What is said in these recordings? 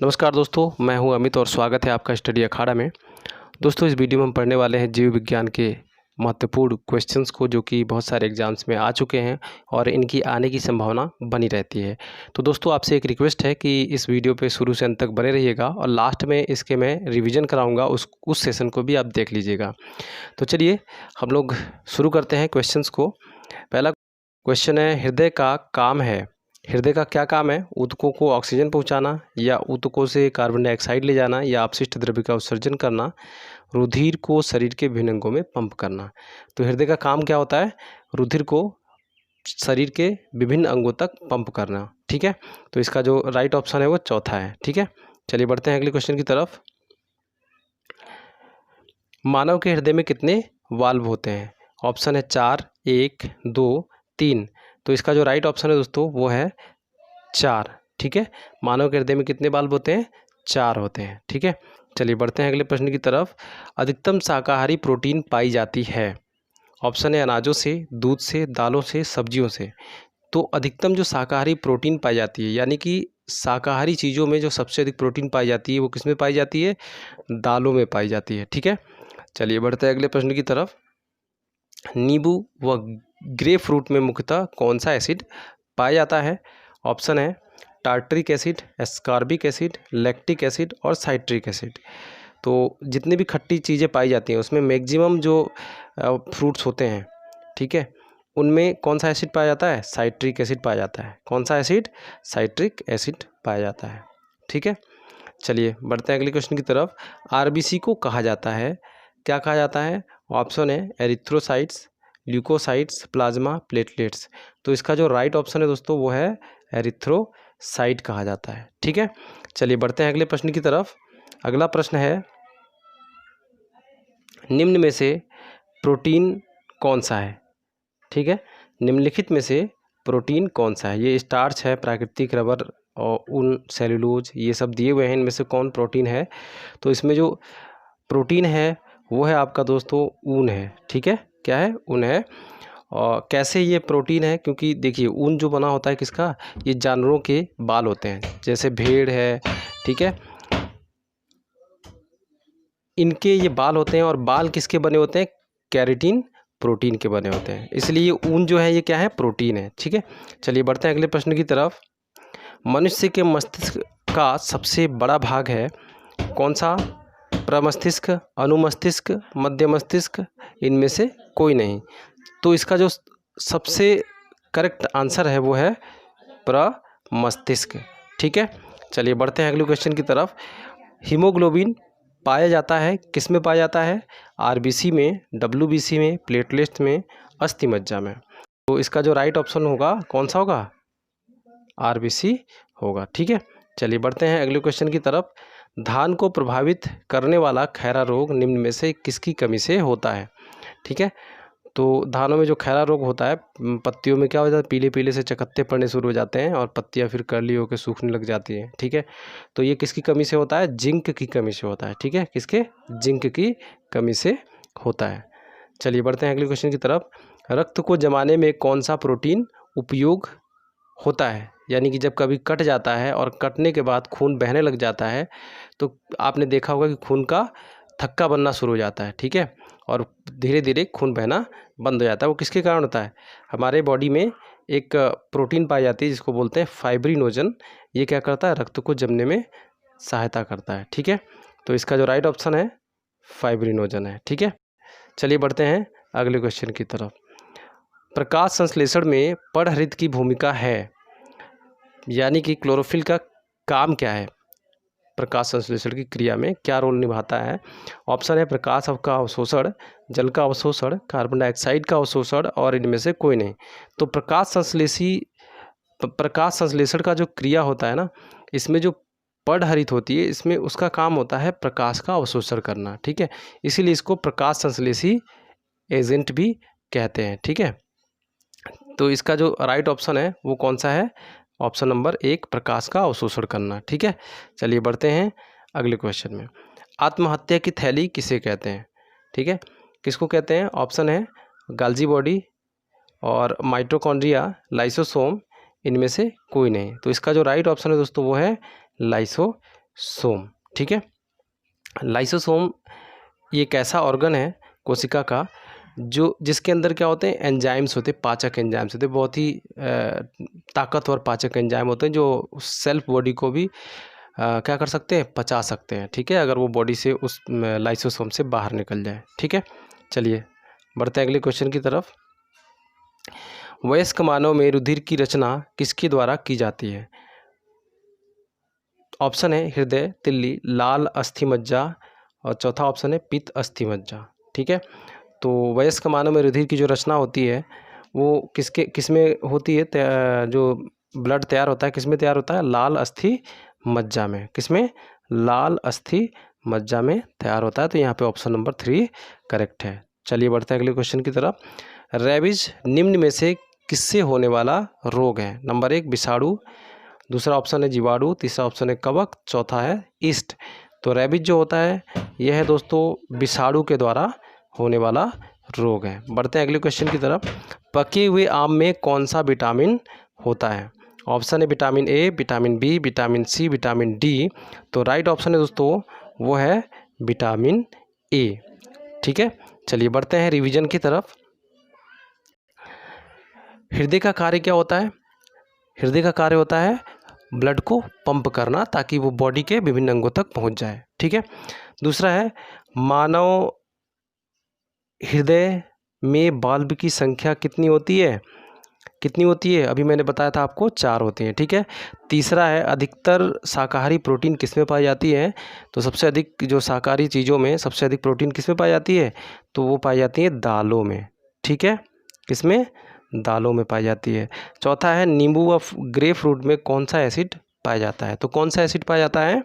नमस्कार दोस्तों, मैं हूं अमित और स्वागत है आपका स्टडी अखाड़ा में। दोस्तों, इस वीडियो में हम पढ़ने वाले हैं जीव विज्ञान के महत्वपूर्ण क्वेश्चंस को, जो कि बहुत सारे एग्जाम्स में आ चुके हैं और इनकी आने की संभावना बनी रहती है। तो दोस्तों, आपसे एक रिक्वेस्ट है कि इस वीडियो पे शुरू से अंत तक बने रहिएगा और लास्ट में इसके मैं रिवीजन कराऊंगा, उस सेशन को भी आप देख लीजिएगा। तो चलिए हम लोग शुरू करते हैं क्वेश्चंस को। पहला क्वेश्चन है, हृदय का काम है। हृदय का क्या काम है? ऊतकों को ऑक्सीजन पहुंचाना, या ऊतकों से कार्बन डाइऑक्साइड ले जाना, या अपशिष्ट द्रव्य का उत्सर्जन करना, रुधिर को शरीर के विभिन्न अंगों में पंप करना। तो हृदय का काम क्या होता है? रुधिर को शरीर के विभिन्न अंगों तक पंप करना। ठीक है, तो इसका जो राइट ऑप्शन है वो चौथा है। ठीक है, चलिए बढ़ते हैं अगले क्वेश्चन की तरफ। मानव के हृदय में कितने वाल्व होते हैं? ऑप्शन है 4, 1, 2, 3। तो इसका जो राइट ऑप्शन है दोस्तों वो है 4। ठीक है, मानव के हृदय में कितने वाल्व होते हैं? 4 होते हैं। ठीक है, चलिए बढ़ते हैं अगले प्रश्न की तरफ। अधिकतम शाकाहारी प्रोटीन पाई जाती है। ऑप्शन है अनाजों से, दूध से, दालों से, सब्जियों से। तो अधिकतम जो शाकाहारी प्रोटीन पाई जाती है, यानी कि शाकाहारी चीज़ों में जो सबसे अधिक प्रोटीन पाई जाती है वो किस में पाई जाती है? दालों में पाई जाती है। ठीक है, चलिए बढ़ते हैं अगले प्रश्न की तरफ। नींबू व ग्रे फ्रूट में मुख्यतः कौन सा एसिड पाया जाता है? ऑप्शन है tartaric acid, ascorbic acid, lactic acid और साइट्रिक एसिड। तो जितनी भी खट्टी चीज़ें पाई जाती हैं उसमें मैक्सिमम जो फ्रूट्स होते हैं, ठीक है, उनमें कौन सा एसिड पाया जाता है? साइट्रिक एसिड पाया जाता है। कौन सा एसिड? साइट्रिक एसिड पाया जाता है। ठीक है, चलिए बढ़ते हैं अगले क्वेश्चन की तरफ। आरबीसी को कहा जाता है, क्या कहा जाता है? ऑप्शन है एरिथ्रोसाइट्स, ल्यूकोसाइट्स, प्लाज्मा, प्लेटलेट्स। तो इसका जो राइट ऑप्शन है दोस्तों वो है एरिथ्रोसाइट कहा जाता है। ठीक है, चलिए बढ़ते हैं अगले प्रश्न की तरफ। अगला प्रश्न है, निम्न में से प्रोटीन कौन सा है? ठीक है, निम्नलिखित में से प्रोटीन कौन सा है? ये स्टार्च है, प्राकृतिक रबर और ऊन, सेलुलोज, ये सब दिए हुए हैं। इनमें से कौन प्रोटीन है? तो इसमें जो प्रोटीन है वो है आपका दोस्तों ऊन है। ठीक है, क्या है? ऊन है। और कैसे ये प्रोटीन है? क्योंकि देखिए ऊन जो बना होता है किसका? ये जानवरों के बाल होते हैं, जैसे भेड़ है, ठीक है, इनके ये बाल होते हैं। और बाल किसके बने होते हैं? केराटिन प्रोटीन के बने होते हैं, इसलिए ये ऊन जो है ये क्या है? प्रोटीन है। ठीक है, चलिए बढ़ते हैं अगले प्रश्न की तरफ। मनुष्य के मस्तिष्क का सबसे बड़ा भाग है कौन सा? प्रमस्तिष्क, अनुमस्तिष्क, मध्य मस्तिष्क, इनमें से कोई नहीं। तो इसका जो सबसे करेक्ट आंसर है वो है प्रमस्तिष्क। ठीक है, चलिए बढ़ते हैं अगले क्वेश्चन की तरफ। हीमोग्लोबिन पाया जाता है किस में पाया जाता है? आरबीसी में, डब्ल्यूबीसी में, प्लेटलेट्स में, अस्थि मज्जा में। तो इसका जो राइट ऑप्शन होगा कौन सा होगा? आरबीसी होगा। ठीक है, चलिए बढ़ते हैं अगले क्वेश्चन की तरफ। धान को प्रभावित करने वाला खैरा रोग निम्न में से किसकी कमी से होता है? ठीक है, तो धानों में जो खैरा रोग होता है, पत्तियों में क्या हो जाता है? पीले पीले से चकत्ते पड़ने शुरू हो जाते हैं और पत्तियां फिर कर्ली होकर सूखने लग जाती हैं। ठीक है, तो ये किसकी कमी से होता है? जिंक की कमी से होता है। ठीक है, किसके? जिंक की कमी से होता है। चलिए बढ़ते हैं अगले क्वेश्चन की तरफ। रक्त को जमाने में कौन सा प्रोटीन उपयोग होता है? यानी कि जब कभी कट जाता है और कटने के बाद खून बहने लग जाता है, तो आपने देखा होगा कि खून का थक्का बनना शुरू हो जाता है। ठीक है, और धीरे धीरे खून बहना बंद हो जाता है। वो किसके कारण होता है? हमारे बॉडी में एक प्रोटीन पाई जाती है जिसको बोलते हैं फाइब्रिनोजन। ये क्या करता है? रक्त को जमने में सहायता करता है। ठीक है, तो इसका जो राइट ऑप्शन है फाइब्रिनोजन है। ठीक है, चलिए बढ़ते हैं अगले क्वेश्चन की तरफ। प्रकाश संश्लेषण में पराहृत की भूमिका है, यानी कि क्लोरोफिल का काम क्या है? प्रकाश संश्लेषण की क्रिया में क्या रोल निभाता है? ऑप्शन है प्रकाश का अवशोषण, जल का अवशोषण, कार्बन डाइऑक्साइड का अवशोषण और इनमें से कोई नहीं। तो प्रकाश संश्लेषण का जो क्रिया होता है ना, इसमें जो पराहृत होती है, इसमें उसका काम होता है प्रकाश का अवशोषण करना। ठीक है, इसीलिए इसको प्रकाश संश्लेषी एजेंट भी कहते हैं। ठीक है, तो इसका जो राइट ऑप्शन है वो कौन सा है? ऑप्शन नंबर 1, प्रकाश का अवशोषण करना। ठीक है, चलिए बढ़ते हैं अगले क्वेश्चन में। आत्महत्या की थैली किसे कहते हैं? ठीक है, किसको कहते हैं? ऑप्शन है गाल्जी बॉडी और माइटोकॉन्ड्रिया, लाइसोसोम, इनमें से कोई नहीं। तो इसका जो राइट ऑप्शन है दोस्तों वो है लाइसोसोम। लाइसोसोम, ठीक है। लाइसोसोम ये एक ऐसा ऑर्गन है कोशिका का जो जिसके अंदर क्या होते हैं, एंजाइम्स होते हैं, पाचक एंजाइम्स होते हैं, बहुत ही ताकतवर पाचक एंजाइम होते हैं जो सेल्फ बॉडी को भी क्या कर सकते हैं, पचा सकते हैं, ठीक है, अगर वो बॉडी से उस लाइसोसोम से बाहर निकल जाए, ठीक है। चलिए बढ़ते हैं अगले क्वेश्चन की तरफ। वयस्क मानव में रुधिर की रचना किसके द्वारा की जाती है? ऑप्शन है हृदय, तिल्ली, लाल अस्थि मज्जा और चौथा ऑप्शन है पित्त अस्थि मज्जा, ठीक है। तो वयस्क मानव में रुधिर की जो रचना होती है वो किसमें होती है, जो ब्लड तैयार होता है किसमें तैयार होता है, लाल अस्थि मज्जा में। किसमें? लाल अस्थि मज्जा में तैयार होता है। तो यहाँ पे ऑप्शन नंबर 3 करेक्ट है। चलिए बढ़ते हैं अगले क्वेश्चन की तरफ। रेबीज निम्न में से किससे होने वाला रोग है? नंबर 1 विषाणु, दूसरा ऑप्शन है जीवाणु, तीसरा ऑप्शन है कवक, चौथा है ईस्ट। तो रेबीज जो होता है यह है दोस्तों विषाणु के द्वारा होने वाला रोग है। बढ़ते हैं अगले क्वेश्चन की तरफ। पके हुए आम में कौन सा विटामिन होता है? ऑप्शन है vitamin A, vitamin B, vitamin C, vitamin D. तो राइट ऑप्शन है दोस्तों वो है विटामिन ए, ठीक है। चलिए बढ़ते हैं रिवीजन की तरफ। हृदय का कार्य क्या होता है? हृदय का कार्य होता है ब्लड को पंप करना ताकि वो बॉडी के विभिन्न अंगों तक पहुंच जाए, ठीक है। दूसरा है मानव हृदय में वाल्व की संख्या कितनी होती है? कितनी होती है? अभी मैंने बताया था आपको 4 होती हैं, ठीक है। तीसरा है अधिकतर शाकाहारी प्रोटीन किसमें पाई जाती है? तो सबसे अधिक जो शाकाहारी चीज़ों में सबसे अधिक प्रोटीन किसमें पाई जाती है? तो वो पाई जाती है दालों में, ठीक है। किसमें? दालों में पाई जाती है। चौथा है नींबू व ग्रेप फ्रूट में कौन सा एसिड पाया जाता है? तो कौन सा एसिड पाया जाता है?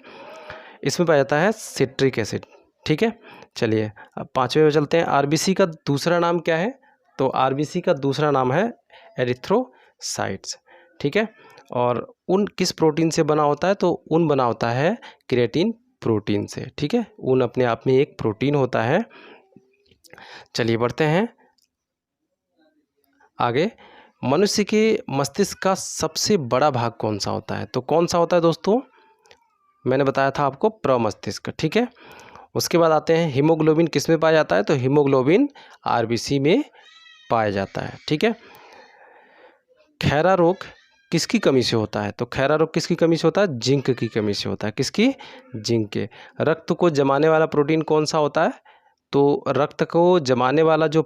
इसमें पाया जाता है सिट्रिक एसिड, ठीक है। चलिए अब 5वें में चलते हैं। आरबीसी का दूसरा नाम क्या है? तो आरबीसी का दूसरा नाम है एरिथ्रोसाइट्स, ठीक है। और ऊन किस प्रोटीन से बना होता है? तो ऊन बना होता है क्रिएटिन प्रोटीन से, ठीक है। ऊन अपने आप में एक प्रोटीन होता है। चलिए बढ़ते हैं आगे। मनुष्य के मस्तिष्क का सबसे बड़ा भाग कौन सा होता है? तो कौन सा होता है दोस्तों? मैंने बताया था आपको प्रमस्तिष्क, ठीक है। उसके बाद आते हैं हीमोग्लोबिन किस में पाया जाता है? तो हीमोग्लोबिन आरबीसी में पाया जाता है, ठीक है। खैरा रोग किसकी कमी से होता है? तो खैरा रोग किसकी कमी से होता है? जिंक की कमी से होता है। किसकी? जिंक के। रक्त को जमाने वाला प्रोटीन कौन सा होता है? तो रक्त को जमाने वाला जो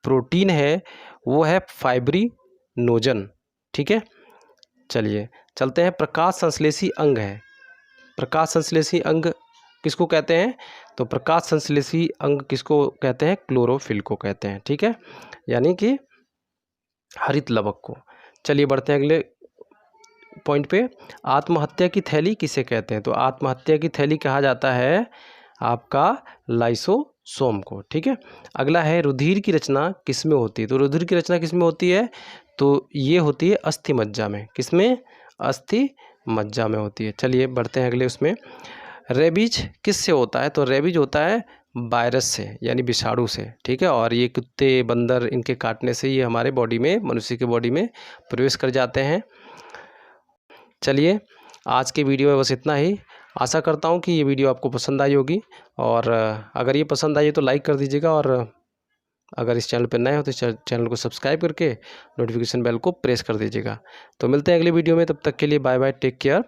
प्रोटीन है वो है फाइब्रिनोजन, ठीक है। चलिए चलते हैं। प्रकाश संश्लेषी अंग है। प्रकाश संश्लेषी अंग किसको कहते हैं? तो प्रकाश संश्लेषी अंग किसको कहते हैं? क्लोरोफिल को कहते हैं, ठीक है, यानी कि हरित लवक को। चलिए बढ़ते हैं अगले पॉइंट पे। आत्महत्या की थैली किसे कहते हैं? तो आत्महत्या की थैली कहा जाता है आपका लाइसोसोम को, ठीक है। अगला है रुधिर की रचना किस में होती है? तो रुधिर की रचना किस में होती है? तो ये होती है अस्थि मज्जा में। किसमें? अस्थि मज्जा में होती है। चलिए बढ़ते हैं अगले उसमें। रेबीज किससे होता है? तो रेबीज होता है वायरस से यानी विषाणु से, ठीक है। और ये कुत्ते बंदर इनके काटने से ये हमारे बॉडी में, मनुष्य के बॉडी में प्रवेश कर जाते हैं। चलिए आज के वीडियो में बस इतना ही। आशा करता हूँ कि ये वीडियो आपको पसंद आई होगी और अगर ये पसंद आई तो लाइक कर दीजिएगा और अगर इस चैनल पर नए हो तो चैनल को सब्सक्राइब करके नोटिफिकेशन बेल को प्रेस कर दीजिएगा। तो मिलते हैं अगले वीडियो में, तब तक के लिए बाय बाय, टेक केयर।